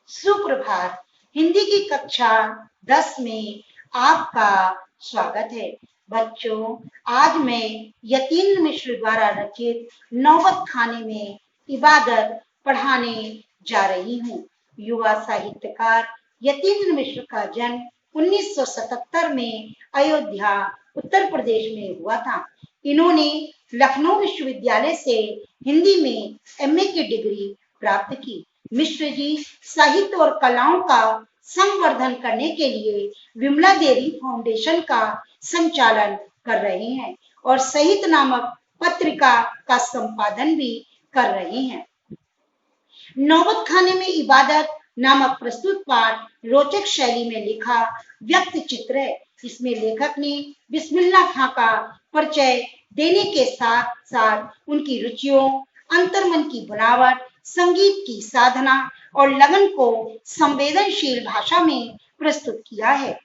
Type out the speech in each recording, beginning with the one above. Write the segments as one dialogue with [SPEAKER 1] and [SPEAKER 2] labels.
[SPEAKER 1] सुप्रभात। हिंदी की कक्षा 10 में आपका स्वागत है। बच्चों, आज मैं यतीन्द्र मिश्र द्वारा रचित नौबत खाने में इबादत पढ़ाने जा रही हूँ। युवा साहित्यकार यतीन्द्र मिश्र का जन्म 1977 में अयोध्या, उत्तर प्रदेश में हुआ था। इन्होंने लखनऊ विश्वविद्यालय से हिंदी में एमए की डिग्री प्राप्त की। मिश्र जी साहित्य और कलाओं का संवर्धन करने के लिए विमला देवी फाउंडेशन का संचालन कर रहे हैं और साहित्य नामक पत्रिका का संपादन भी कर रहे हैं। नौबत खाने में इबादत नामक प्रस्तुत पाठ रोचक शैली में लिखा व्यक्त चित्र है। इसमें लेखक ने बिस्मिल्लाह खां का परिचय देने के साथ साथ उनकी रुचियों, अंतर्मन की बनावट, संगीत की साधना और लगन को संवेदनशील भाषा में प्रस्तुत किया है।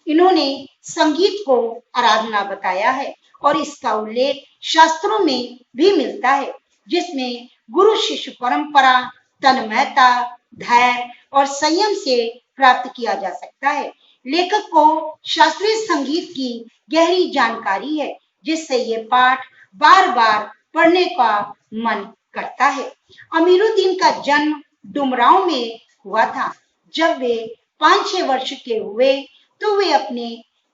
[SPEAKER 1] इन्होंने संगीत को आराधना बताया है और इसका उल्लेख शास्त्रों में भी मिलता है, जिसमें गुरु शिष्य परंपरा, तन्मयता, धैर्य और संयम से प्राप्त किया जा सकता है। लेखक को शास्त्रीय संगीत की गहरी जानकारी है, जिससे ये पाठ बार बार पढ़ने का मन करता है। अमीरुद्दीन का जन्म डुमरांव में हुआ था। जब वे 5-6 वर्ष के हुए तो वे अपने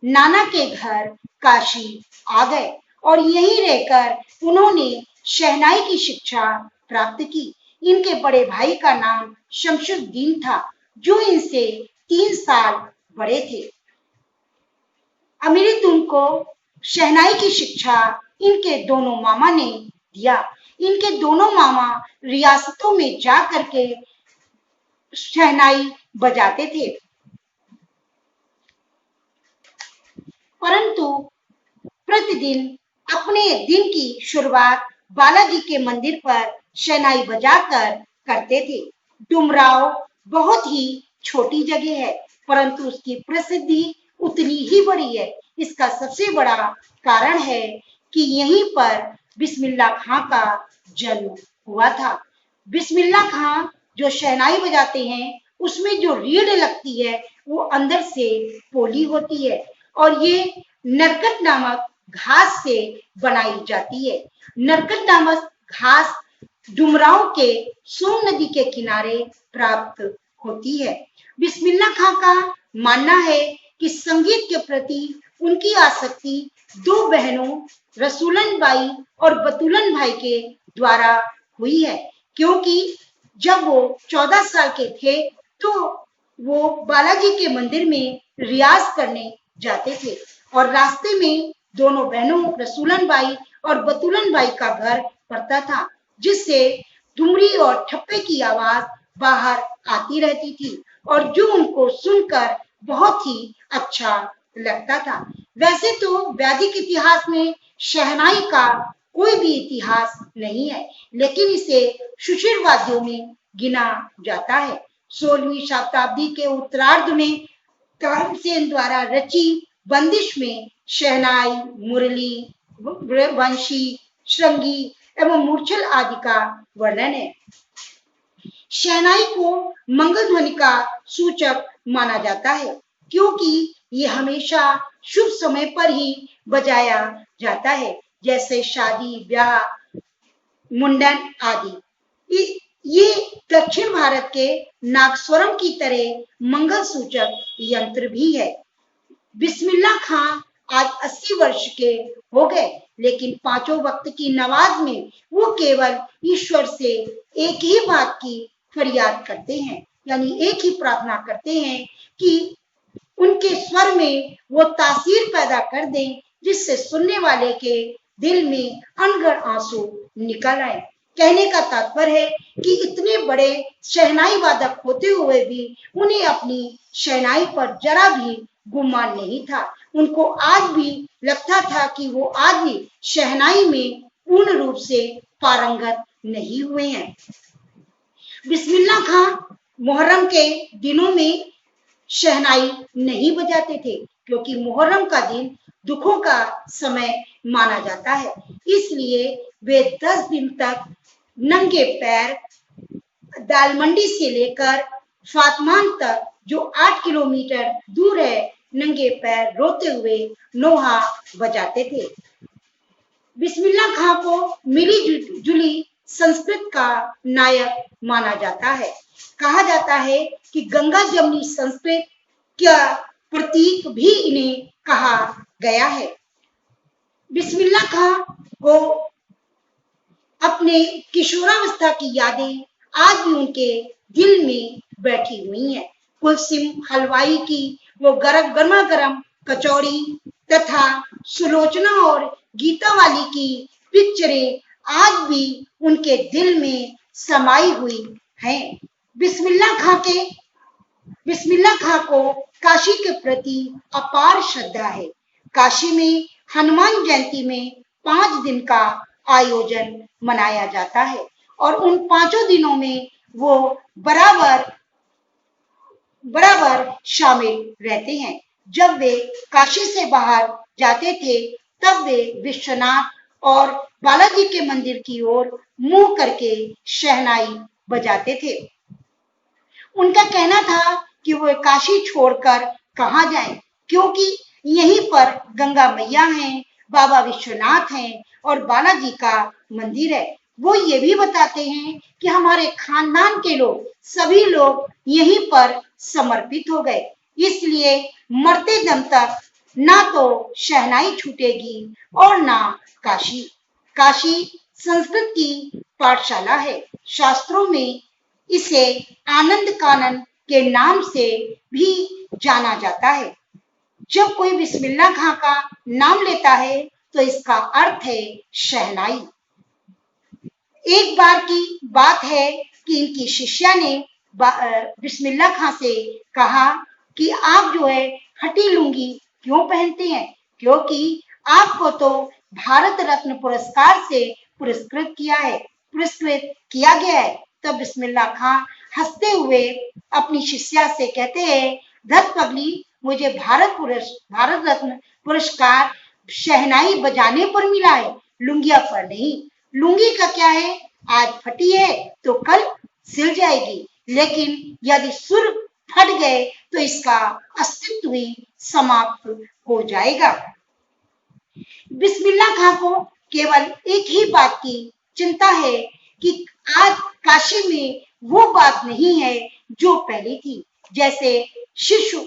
[SPEAKER 1] नाना के घर काशी आ गए और यहीं रहकर उन्होंने शहनाई की शिक्षा प्राप्त की। इनके बड़े भाई का नाम शमशुद्दीन था, जो इनसे 3 साल बड़े थे। अमीरुद्दीन को शहनाई की शिक्षा इनके दोनों मामा ने दिया। इनके दोनों मामा रियासतों में जा करके शहनाई बजाते थे, परंतु प्रतिदिन अपने दिन की शुरुआत बालाजी के मंदिर पर शहनाई बजाकर करते थे। डुमरांव बहुत ही छोटी जगह है, परंतु उसकी प्रसिद्धि उतनी ही बड़ी है। इसका सबसे बड़ा कारण है कि यहीं पर बिस्मिल्लाह खां का जन्म हुआ था। बिस्मिल्लाह खां जो शहनाई बजाते हैं, उसमें जो रीढ़ लगती है वो अंदर से पोली होती है और ये नरकट नामक घास से बनाई जाती है। नरकट नामक घास डुमरांव के सोन नदी के किनारे प्राप्त होती है। बिस्मिल्लाह खां का मानना है कि संगीत के प्रति उनकी आसक्ति 2 बहनों रसूलन बाई और बतूलन भाई के द्वारा हुई है, क्योंकि जब वो 14 साल के थे तो वो बालाजी के मंदिर में रियाज करने जाते थे और रास्ते में दोनों बहनों रसूलन बाई और बतूलन बाई का घर पड़ता था, जिससे ठुमरी और ठप्पे की आवाज बाहर आती रहती थी और जो उनको सुनकर बहुत ही अच्छा लगता था। वैसे तो वैदिक इतिहास में शहनाई का कोई भी इतिहास नहीं है, लेकिन इसे सुशिर वाद्यों में गिना जाता है। 16वीं शताब्दी के उत्तरार्ध में तानसेन द्वारा रची बंदिश में शहनाई, मुरली, वंशी, श्रृंगी एवं मूर्छल आदि का वर्णन है। शहनाई को मंगल ध्वनि का सूचक माना जाता है, क्योंकि ये हमेशा शुभ समय पर ही बजाया जाता है, जैसे शादी, ब्याह, मुंडन आदि। ये दक्षिण भारत के नागस्वरम की तरह मंगल सूचक यंत्र भी है। बिस्मिल्लाह खां आज 80 वर्ष के हो गए, लेकिन 5 वक्त की नमाज में वो केवल ईश्वर से एक ही बात की फरियाद करते हैं, यानी एक ही प्रार्थना करते हैं कि उनके स्वर में वो तासीर पैदा कर दें, जिससे सुनने वाले के दिल में अनगढ़ आंसू निकल आए। कहने का तात्पर्य है कि इतने बड़े शहनाई वादक होते हुए भी उन्हें अपनी शहनाई पर जरा भी गुमान नहीं था। उनको आज भी लगता था कि वो आज भी शहनाई में पूर्ण रूप से पारंगत नहीं हुए हैं। बिस्मिल्लाह खां मुहर्रम के दिनों में शहनाई नहीं बजाते थे, क्योंकि मुहर्रम का दिन दुखों का समय माना जाता है। इसलिए वे 10 दिन तक नंगे पैर दाल मंडी से लेकर स्वातमान तक जो 8 किलोमीटर दूर है, नंगे पैर रोते हुए नोहा बजाते थे। बिस्मिल्लाह खां को मिली जुली संस्कृत का नायक माना जाता है। कहा जाता है कि गंगा जमुनी संस्कृत का प्रतीक भी इन्हें कहा गया है। बिस्मिल्लाह खां को अपने किशोरावस्था की यादें आज भी उनके दिल में बैठी हुई हैं। कुलसिम हलवाई की वो गर्मा गर्म कचौड़ी तथा सुलोचना और गीता वाली की पिक्चरें आज भी उनके दिल में समाई हुई हैं। बिस्मिल्लाह खां को काशी के प्रति अपार श्रद्धा है। काशी में हनुमान जयंती में 5 दिन का आयोजन मनाया जाता है और उन 5 दिनों में वो बराबर शामिल रहते हैं। जब वे काशी से बाहर जाते थे तब वे विश्वनाथ और बालाजी के मंदिर की ओर मुंह करके शहनाई बजाते थे। उनका कहना था कि वो काशी छोड़कर कहाँ जाएं, क्योंकि यहीं पर गंगा मैया हैं, बाबा विश्वनाथ हैं और बालाजी का मंदिर है। वो ये भी बताते हैं कि हमारे खानदान के लोग सभी लोग यहीं पर समर्पित हो गए, इसलिए मरते दम तक ना तो शहनाई छूटेगी और ना काशी। काशी संस्कृत की पाठशाला है। शास्त्रों में इसे आनंद कानन के नाम से भी जाना जाता है। जब कोई बिस्मिल्लाह खां का नाम लेता है तो इसका अर्थ है शहनाई। एक बार की बात है कि इनकी शिष्या ने बिस्मिल्लाह खां से कहा कि आप जो है हटी लुंगी क्यों पहनते हैं, क्योंकि आपको तो भारत रत्न पुरस्कार से पुरस्कृत किया गया है। तब बिस्मिल्लाह खां हंसते हुए अपनी शिष्या से कहते हैं, धत पगली, मुझे भारत रत्न पुरस्कार शहनाई बजाने पर मिला है, लुंगिया पर नहीं। लुंगी का क्या है, आज फटी है तो कल सिल जाएगी, लेकिन यदि सुर फट गए तो इसका अस्तित्व ही समाप्त हो जाएगा। बिस्मिल्लाह खां को केवल एक ही बात की चिंता है कि आज काशी में वो बात नहीं है जो पहले थी, जैसे शिशु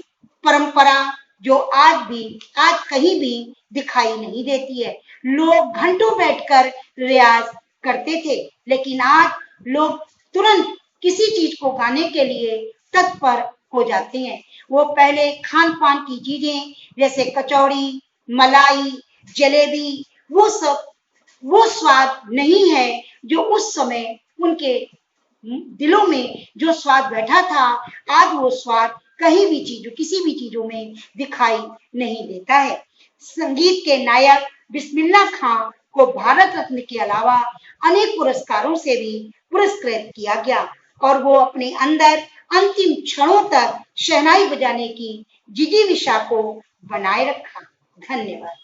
[SPEAKER 1] परंपरा जो आज कहीं भी दिखाई नहीं देती है। लोग घंटों बैठकर रियाज करते थे, लेकिन आज लोग तुरंत किसी चीज को गाने के लिए तत्पर हो जाते हैं। वो पहले खान पान की चीजें जैसे कचौड़ी, मलाई, जलेबी, वो स्वाद नहीं है जो उस समय उनके दिलों में जो स्वाद बैठा था। आज वो स्वाद किसी भी चीजों में दिखाई नहीं देता है। संगीत के नायक बिस्मिल्लाह खां को भारत रत्न के अलावा अनेक पुरस्कारों से भी पुरस्कृत किया गया और वो अपने अंदर अंतिम क्षणों तक शहनाई बजाने की जिजीविषा को बनाए रखा। धन्यवाद।